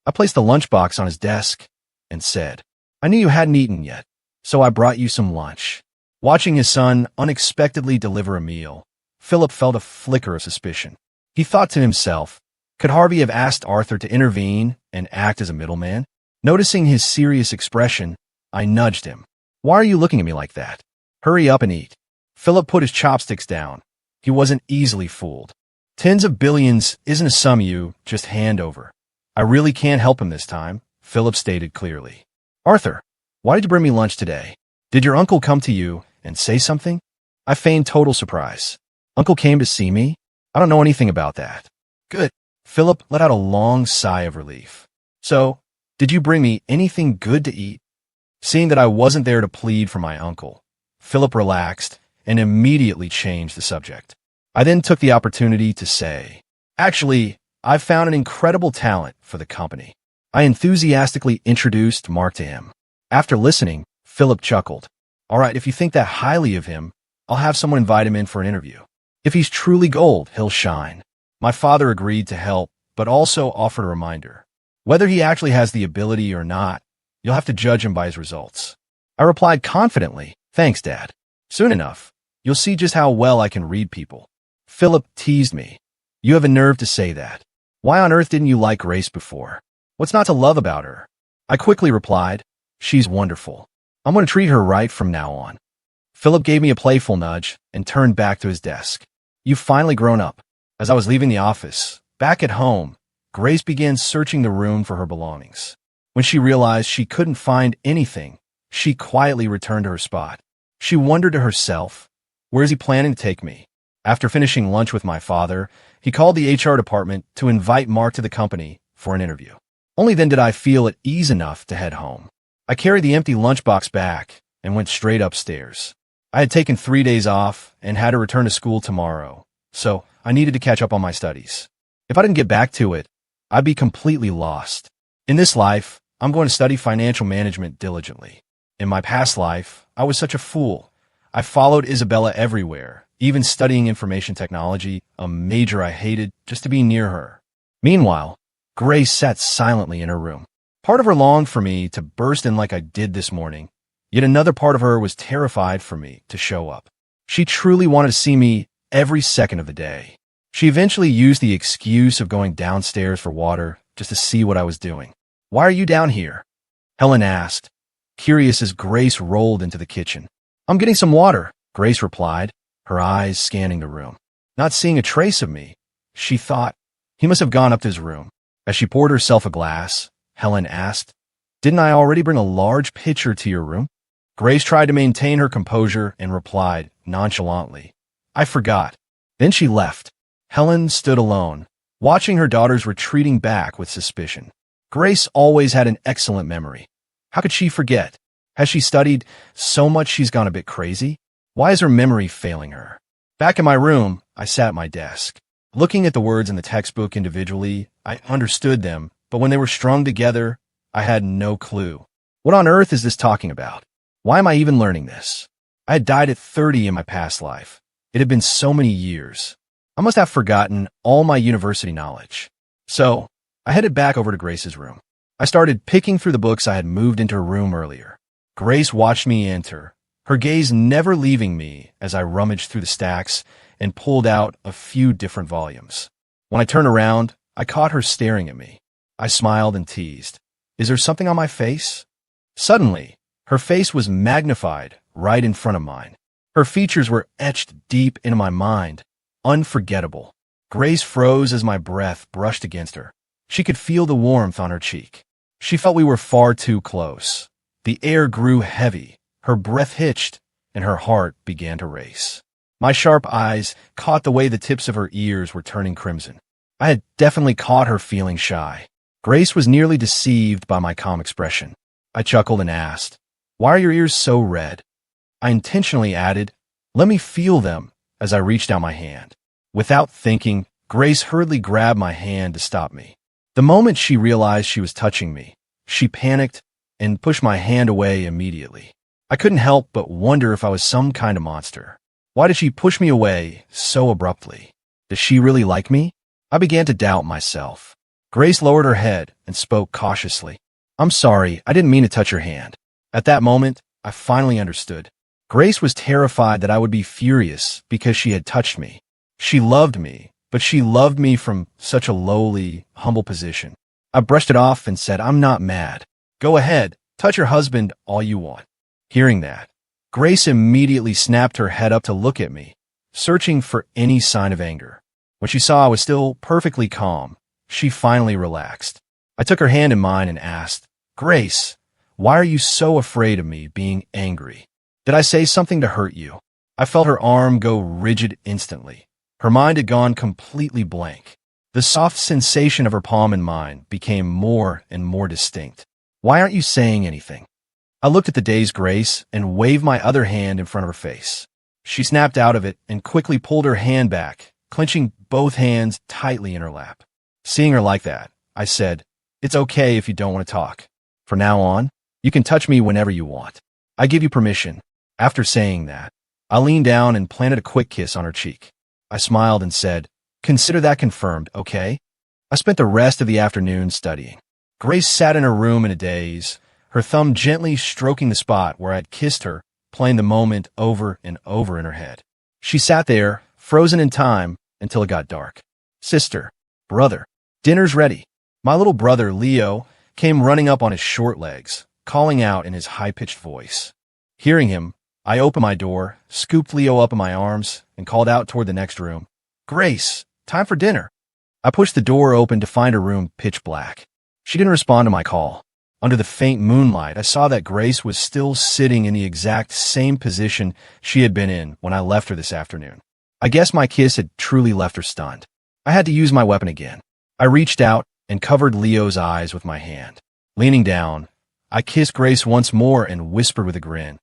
I placed the lunchbox on his desk and said, I knew you hadn't eaten yet, so I brought you some lunch. Watching his son unexpectedly deliver a meal, Philip felt a flicker of suspicion. He thought to himself, could Harvey have asked Arthur to intervene and act as a middleman? Noticing his serious expression, I nudged him. Why are you looking at me like that? Hurry up and eat. Philip put his chopsticks down. He wasn't easily fooled. Tens of billions isn't a sum you just hand over. I really can't help him this time, Philip stated clearly. Arthur, why did you bring me lunch today? Did your uncle come to you and say something? I feigned total surprise. Uncle came to see me? I don't know anything about that. Good. Philip let out a long sigh of relief. So, did you bring me anything good to eat? Seeing that I wasn't there to plead for my uncle, Philip relaxed and immediately changed the subject. I then took the opportunity to say, actually, I've found an incredible talent for the company. I enthusiastically introduced Mark to him. After listening, Philip chuckled. All right, if you think that highly of him, I'll have someone invite him in for an interview. If he's truly gold, he'll shine. My father agreed to help, but also offered a reminder. Whether he actually has the ability or not, you'll have to judge him by his results. I replied confidently, thanks, Dad. Soon enough, you'll see just how well I can read people. Philip teased me. You have a nerve to say that. Why on earth didn't you like Grace before? What's not to love about her? I quickly replied, she's wonderful. I'm going to treat her right from now on. Philip gave me a playful nudge and turned back to his desk. You've finally grown up. As I was leaving the office, back at home, Grace began searching the room for her belongings. When she realized she couldn't find anything, She quietly returned to her spot. She wondered to herself, where is he planning to take me? After finishing lunch with my father, he called the HR department to invite Mark to the company for an interview. Only then did I feel at ease enough to head home. I carried the empty lunchbox back and went straight upstairs. I had taken 3 days off and had to return to school tomorrow, so I needed to catch up on my studies. If I didn't get back to it, I'd be completely lost. In this life, I'm going to study financial management diligently. In my past life, I was such a fool. I followed Isabella everywhere, even studying information technology, a major I hated, just to be near her. Meanwhile, Grace sat silently in her room. Part of her longed for me to burst in like I did this morning, yet another part of her was terrified for me to show up. She truly wanted to see me every second of the day. She eventually used the excuse of going downstairs for water just to see what I was doing. "Why are you down here?" Helen asked, curious as Grace rolled into the kitchen. "I'm getting some water," Grace replied, her eyes scanning the room. Not seeing a trace of me, she thought, he must have gone up to his room. As she poured herself a glass, Helen asked, "Didn't I already bring a large pitcher to your room?" Grace tried to maintain her composure and replied nonchalantly, "I forgot." Then she left. Helen stood alone, watching her daughters retreating back with suspicion. Grace always had an excellent memory. How could she forget? Has she studied so much she's gone a bit crazy? Why is her memory failing her? Back in my room, I sat at my desk. Looking at the words in the textbook individually, I understood them, but when they were strung together, I had no clue. What on earth is this talking about? Why am I even learning this? I had died at 30 in my past life. It had been so many years. I must have forgotten all my university knowledge. So, I headed back over to Grace's room. I started picking through the books I had moved into her room earlier. Grace watched me enter, her gaze never leaving me as I rummaged through the stacks and pulled out a few different volumes. When I turned around, I caught her staring at me. I smiled and teased, "Is there something on my face?" Suddenly, her face was magnified right in front of mine. Her features were etched deep into my mind, unforgettable. Grace froze as my breath brushed against her. She could feel the warmth on her cheek. She felt we were far too close. The air grew heavy, her breath hitched, and her heart began to race. My sharp eyes caught the way the tips of her ears were turning crimson. I had definitely caught her feeling shy. Grace was nearly deceived by my calm expression. I chuckled and asked, "Why are your ears so red?" I intentionally added, "Let me feel them," as I reached out my hand. Without thinking, Grace hurriedly grabbed my hand to stop me. The moment she realized she was touching me, she panicked and pushed my hand away immediately. I couldn't help but wonder if I was some kind of monster. Why did she push me away so abruptly? Does she really like me? I began to doubt myself. Grace lowered her head and spoke cautiously. "I'm sorry, I didn't mean to touch your hand." At that moment, I finally understood. Grace was terrified that I would be furious because she had touched me. She loved me, but she loved me from such a lowly, humble position. I brushed it off and said, "I'm not mad. Go ahead, touch your husband all you want." Hearing that, Grace immediately snapped her head up to look at me, searching for any sign of anger. When she saw I was still perfectly calm, she finally relaxed. I took her hand in mine and asked, "Grace, why are you so afraid of me being angry? Did I say something to hurt you?" I felt her arm go rigid instantly. Her mind had gone completely blank. The soft sensation of her palm in mine became more and more distinct. "Why aren't you saying anything?" I looked at the dazed Grace and waved my other hand in front of her face. She snapped out of it and quickly pulled her hand back, clenching both hands tightly in her lap. Seeing her like that, I said, "It's okay if you don't want to talk. From now on, you can touch me whenever you want. I give you permission." After saying that, I leaned down and planted a quick kiss on her cheek. I smiled and said, "Consider that confirmed, okay?" I spent the rest of the afternoon studying. Grace sat in her room in a daze, her thumb gently stroking the spot where I'd kissed her, playing the moment over and over in her head. She sat there, frozen in time, until it got dark. "Sister, brother, dinner's ready." My little brother, Leo, came running up on his short legs, calling out in his high-pitched voice. Hearing him, I opened my door, scooped Leo up in my arms, and called out toward the next room, "Grace, time for dinner." I pushed the door open to find her room pitch black. She didn't respond to my call. Under the faint moonlight, I saw that Grace was still sitting in the exact same position she had been in when I left her this afternoon. I guess my kiss had truly left her stunned. I had to use my weapon again. I reached out and covered Leo's eyes with my hand. Leaning down, I kissed Grace once more and whispered with a grin,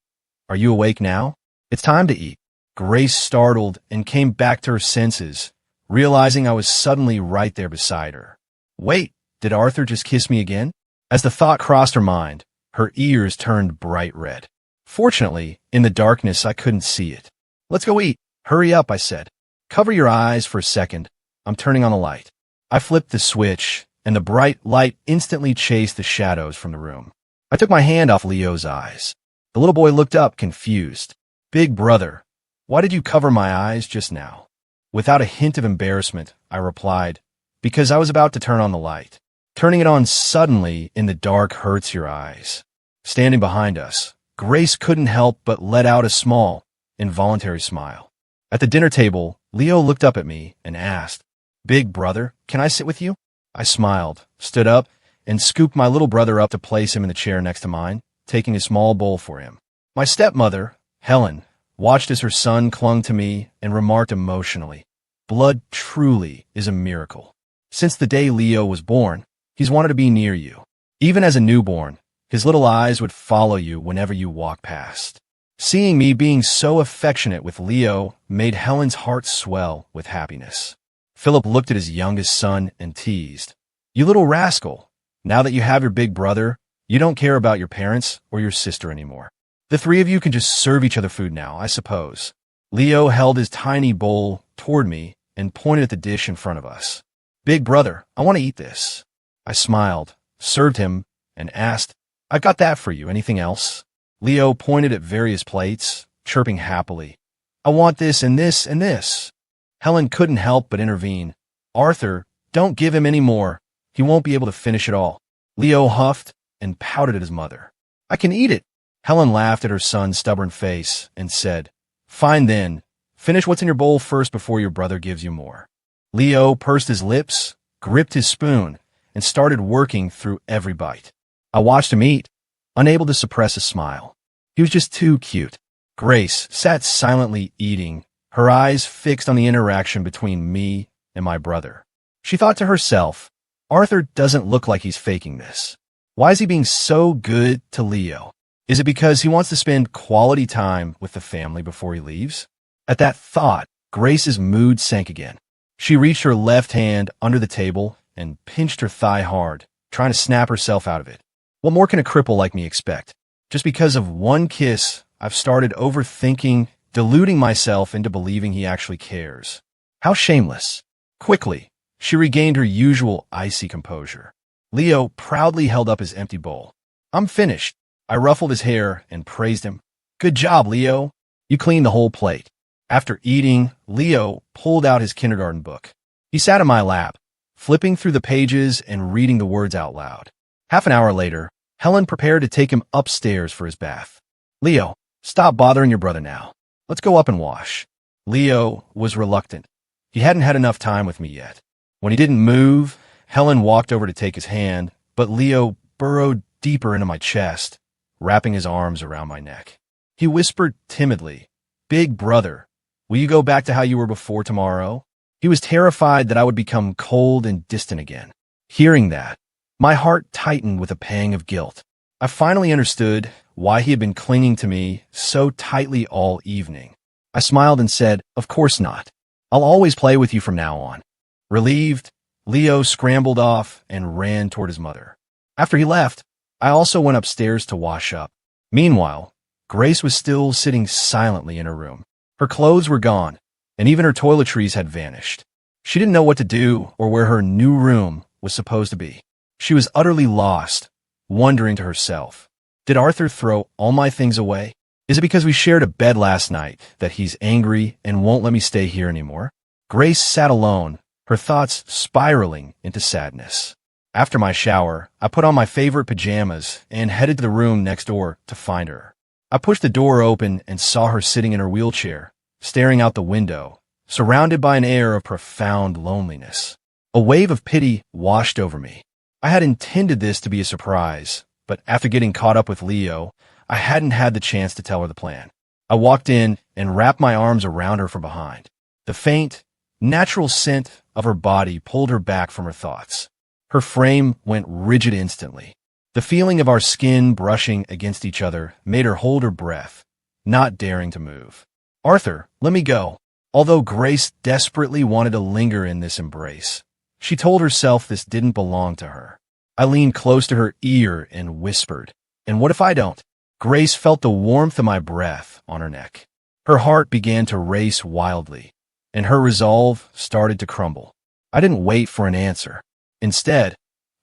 "Are you awake now? It's time to eat." Grace startled and came back to her senses, realizing I was suddenly right there beside her. Wait, did Arthur just kiss me again? As the thought crossed her mind, her ears turned bright red. Fortunately, in the darkness, I couldn't see it. "Let's go eat. Hurry up," I said. "Cover your eyes for a second. I'm turning on the light." I flipped the switch, and the bright light instantly chased the shadows from the room. I took my hand off Leo's eyes. The little boy looked up, confused. "Big brother, why did you cover my eyes just now?" Without a hint of embarrassment, I replied, "Because I was about to turn on the light. Turning it on suddenly in the dark hurts your eyes." Standing behind us, Grace couldn't help but let out a small, involuntary smile. At the dinner table, Leo looked up at me and asked, "Big brother, can I sit with you?" I smiled, stood up, and scooped my little brother up to place him in the chair next to mine, taking a small bowl for him. My stepmother, Helen, watched as her son clung to me and remarked emotionally, "Blood truly is a miracle. Since the day Leo was born, he's wanted to be near you. Even as a newborn, his little eyes would follow you whenever you walked past." Seeing me being so affectionate with Leo made Helen's heart swell with happiness. Philip looked at his youngest son and teased, "You little rascal. Now that you have your big brother, you don't care about your parents or your sister anymore. The three of you can just serve each other food now, I suppose." Leo held his tiny bowl toward me and pointed at the dish in front of us. "Big brother, I want to eat this." I smiled, served him, and asked, "I got that for you. Anything else?" Leo pointed at various plates, chirping happily, "I want this and this and this." Helen couldn't help but intervene. "Arthur, don't give him any more. He won't be able to finish it all." Leo huffed and pouted at his mother. "I can eat it." Helen laughed at her son's stubborn face and said, "Fine then. Finish what's in your bowl first before your brother gives you more." Leo pursed his lips, gripped his spoon, and started working through every bite. I watched him eat, unable to suppress a smile. He was just too cute. Grace sat silently eating, her eyes fixed on the interaction between me and my brother. She thought to herself, "Arthur doesn't look like he's faking this. Why is he being so good to Leo? Is it because he wants to spend quality time with the family before he leaves?" At that thought, Grace's mood sank again. She reached her left hand under the table and pinched her thigh hard, trying to snap herself out of it. What more can a cripple like me expect? Just because of one kiss, I've started overthinking, deluding myself into believing he actually cares. How shameless. Quickly, she regained her usual icy composure. Leo proudly held up his empty bowl. "I'm finished." I ruffled his hair and praised him. "Good job, Leo. You cleaned the whole plate." After eating, Leo pulled out his kindergarten book. He sat in my lap, flipping through the pages and reading the words out loud. Half an hour later, Helen prepared to take him upstairs for his bath. "Leo, stop bothering your brother now. Let's go up and wash." Leo was reluctant. He hadn't had enough time with me yet. When he didn't move, Helen walked over to take his hand, but Leo burrowed deeper into my chest, wrapping his arms around my neck. He whispered timidly, "Big brother, will you go back to how you were before tomorrow?" He was terrified that I would become cold and distant again. Hearing that, my heart tightened with a pang of guilt. I finally understood why he had been clinging to me so tightly all evening. I smiled and said, "Of course not. I'll always play with you from now on." Relieved, Leo scrambled off and ran toward his mother. After he left, I also went upstairs to wash up. Meanwhile, Grace was still sitting silently in her room. Her clothes were gone, and even her toiletries had vanished. She didn't know what to do or where her new room was supposed to be. She was utterly lost, wondering to herself, did Arthur throw all my things away? Is it because we shared a bed last night that he's angry and won't let me stay here anymore? Grace sat alone, her thoughts spiraling into sadness. After my shower, I put on my favorite pajamas and headed to the room next door to find her. I pushed the door open and saw her sitting in her wheelchair, staring out the window, surrounded by an air of profound loneliness. A wave of pity washed over me. I had intended this to be a surprise, but after getting caught up with Leo, I hadn't had the chance to tell her the plan. I walked in and wrapped my arms around her from behind. The faint, natural scent of her body pulled her back from her thoughts. Her frame went rigid instantly. The feeling of our skin brushing against each other made her hold her breath, not daring to move. "Arthur, let me go." Although Grace desperately wanted to linger in this embrace, she told herself this didn't belong to her. I leaned close to her ear and whispered, "And what if I don't?" Grace felt the warmth of my breath on her neck. Her heart began to race wildly, and her resolve started to crumble. I didn't wait for an answer. Instead,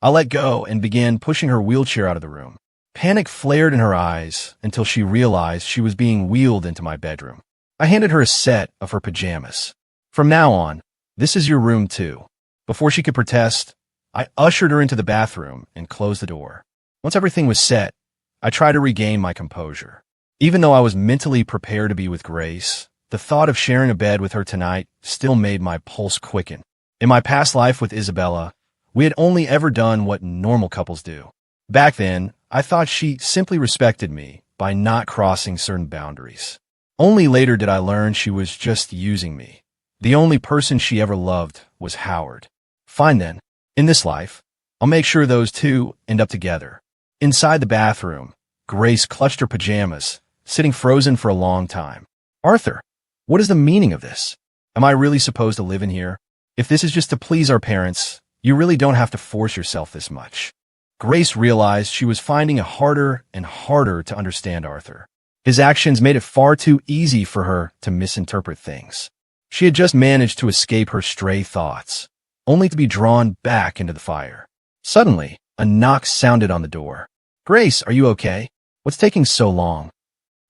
I let go and began pushing her wheelchair out of the room. Panic flared in her eyes until she realized she was being wheeled into my bedroom. I handed her a set of her pajamas. "From now on, this is your room too." Before she could protest, I ushered her into the bathroom and closed the door. Once everything was set, I tried to regain my composure. Even though I was mentally prepared to be with Grace, the thought of sharing a bed with her tonight still made my pulse quicken. In my past life with Isabella, we had only ever done what normal couples do. Back then, I thought she simply respected me by not crossing certain boundaries. Only later did I learn she was just using me. The only person she ever loved was Howard. Fine then. In this life, I'll make sure those two end up together. Inside the bathroom, Grace clutched her pajamas, sitting frozen for a long time. "Arthur, what is the meaning of this? Am I really supposed to live in here? If this is just to please our parents, you really don't have to force yourself this much." Grace realized she was finding it harder and harder to understand Arthur. His actions made it far too easy for her to misinterpret things. She had just managed to escape her stray thoughts, only to be drawn back into the fire. Suddenly, a knock sounded on the door. "Grace, are you okay? What's taking so long?"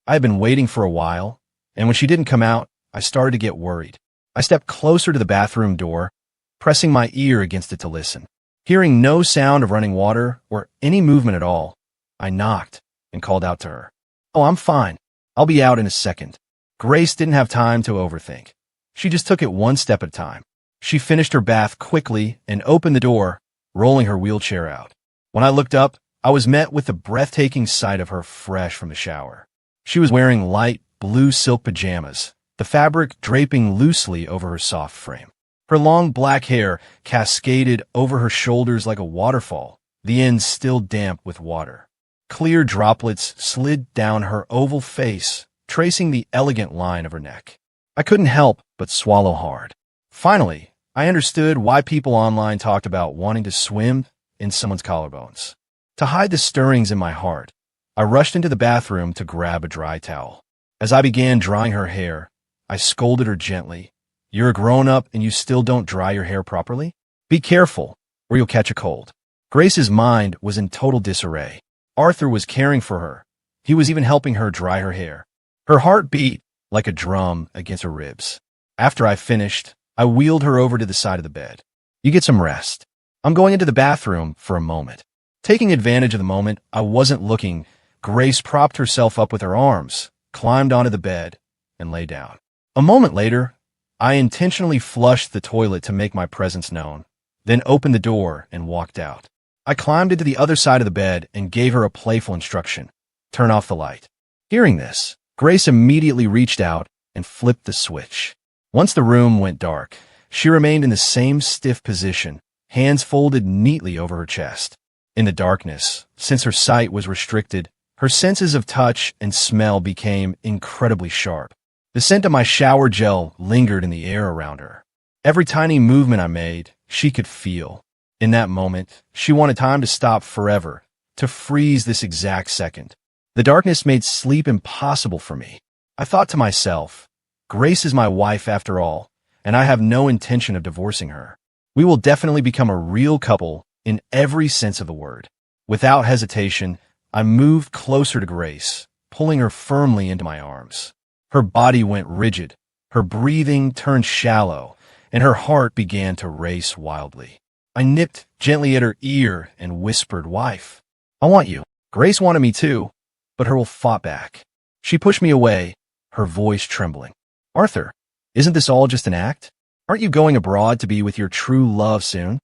I had been waiting for a while, and when she didn't come out, I started to get worried. I stepped closer to the bathroom door, pressing my ear against it to listen. Hearing no sound of running water or any movement at all, I knocked and called out to her. "Oh, I'm fine. I'll be out in a second." Grace didn't have time to overthink. She just took it one step at a time. She finished her bath quickly and opened the door, rolling her wheelchair out. When I looked up, I was met with the breathtaking sight of her fresh from the shower. She was wearing light blue silk pajamas, the fabric draping loosely over her soft frame. Her long black hair cascaded over her shoulders like a waterfall, the ends still damp with water. Clear droplets slid down her oval face, tracing the elegant line of her neck. I couldn't help but swallow hard. Finally, I understood why people online talked about wanting to swim in someone's collarbones. To hide the stirrings in my heart, I rushed into the bathroom to grab a dry towel. As I began drying her hair, I scolded her gently. "You're a grown-up and you still don't dry your hair properly? Be careful, or you'll catch a cold." Grace's mind was in total disarray. Arthur was caring for her. He was even helping her dry her hair. Her heart beat like a drum against her ribs. After I finished, I wheeled her over to the side of the bed. "You get some rest. I'm going into the bathroom for a moment." Taking advantage of the moment I wasn't looking, Grace propped herself up with her arms, climbed onto the bed, and lay down. A moment later, I intentionally flushed the toilet to make my presence known, then opened the door and walked out. I climbed into the other side of the bed and gave her a playful instruction: "Turn off the light." Hearing this, Grace immediately reached out and flipped the switch. Once the room went dark, she remained in the same stiff position, hands folded neatly over her chest. In the darkness, since her sight was restricted, her senses of touch and smell became incredibly sharp. The scent of my shower gel lingered in the air around her. Every tiny movement I made, she could feel. In that moment, she wanted time to stop forever, to freeze this exact second. The darkness made sleep impossible for me. I thought to myself, Grace is my wife after all, and I have no intention of divorcing her. We will definitely become a real couple in every sense of the word. Without hesitation, I moved closer to Grace, pulling her firmly into my arms. Her body went rigid, her breathing turned shallow, and her heart began to race wildly. I nipped gently at her ear and whispered, "Wife, I want you." Grace wanted me too, but her will fought back. She pushed me away, her voice trembling. "Arthur, isn't this all just an act? Aren't you going abroad to be with your true love soon?"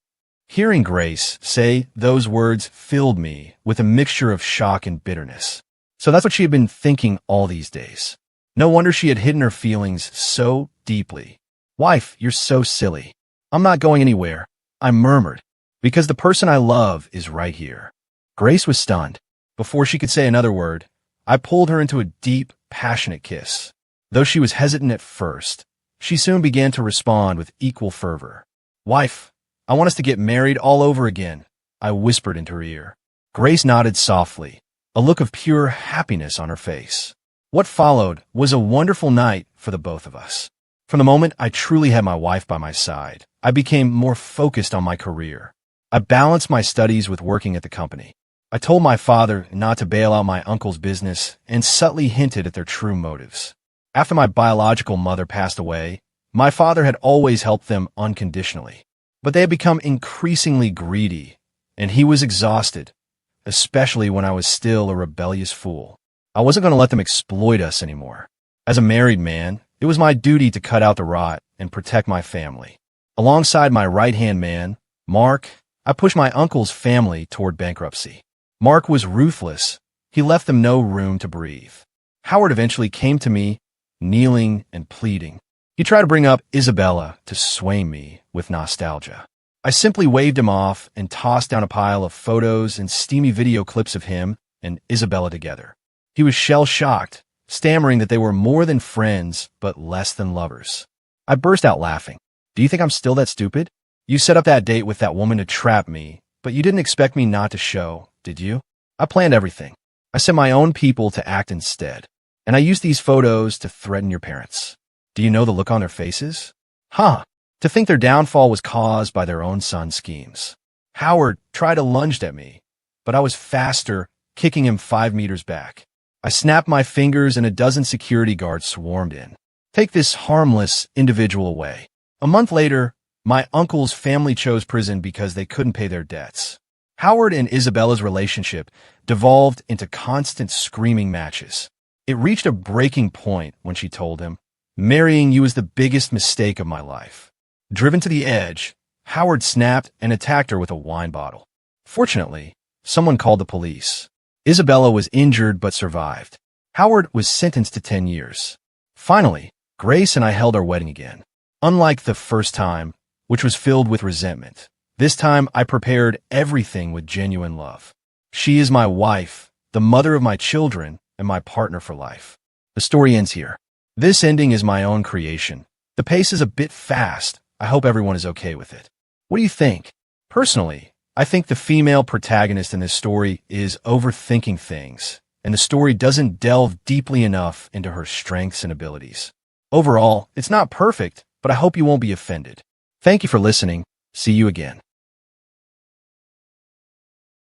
Hearing Grace say those words filled me with a mixture of shock and bitterness. So that's what she had been thinking all these days. No wonder she had hidden her feelings so deeply. "Wife, you're so silly. I'm not going anywhere," I murmured, "because the person I love is right here." Grace was stunned. Before she could say another word, I pulled her into a deep, passionate kiss. Though she was hesitant at first, she soon began to respond with equal fervor. "Wife, I want us to get married all over again," I whispered into her ear. Grace nodded softly, a look of pure happiness on her face. What followed was a wonderful night for the both of us. From the moment I truly had my wife by my side, I became more focused on my career. I balanced my studies with working at the company. I told my father not to bail out my uncle's business and subtly hinted at their true motives. After my biological mother passed away, my father had always helped them unconditionally. But they had become increasingly greedy, and he was exhausted, especially when I was still a rebellious fool. I wasn't going to let them exploit us anymore. As a married man, it was my duty to cut out the rot and protect my family. Alongside my right-hand man, Mark, I pushed my uncle's family toward bankruptcy. Mark was ruthless. He left them no room to breathe. Howard eventually came to me, kneeling and pleading. He tried to bring up Isabella to sway me with nostalgia. I simply waved him off and tossed down a pile of photos and steamy video clips of him and Isabella together. He was shell-shocked, stammering that they were more than friends but less than lovers. I burst out laughing. "Do you think I'm still that stupid? You set up that date with that woman to trap me, but you didn't expect me not to show, did you? I planned everything. I sent my own people to act instead, and I used these photos to threaten your parents. Do you know the look on their faces? Huh, to think their downfall was caused by their own son's schemes." Howard tried to lunge at me, but I was faster, kicking him 5 meters back. I snapped my fingers and a dozen security guards swarmed in. "Take this harmless individual away." A month later, my uncle's family chose prison because they couldn't pay their debts. Howard and Isabella's relationship devolved into constant screaming matches. It reached a breaking point when she told him, "Marrying you is the biggest mistake of my life." Driven to the edge, Howard snapped and attacked her with a wine bottle. Fortunately, someone called the police. Isabella was injured but survived. Howard was sentenced to 10 years. Finally, Grace and I held our wedding again. Unlike the first time, which was filled with resentment, this time I prepared everything with genuine love. She is my wife, the mother of my children, and my partner for life. The story ends here. This ending is my own creation. The pace is a bit fast. I hope everyone is okay with it. What do you think? Personally, I think the female protagonist in this story is overthinking things, and the story doesn't delve deeply enough into her strengths and abilities. Overall, it's not perfect, but I hope you won't be offended. Thank you for listening. See you again.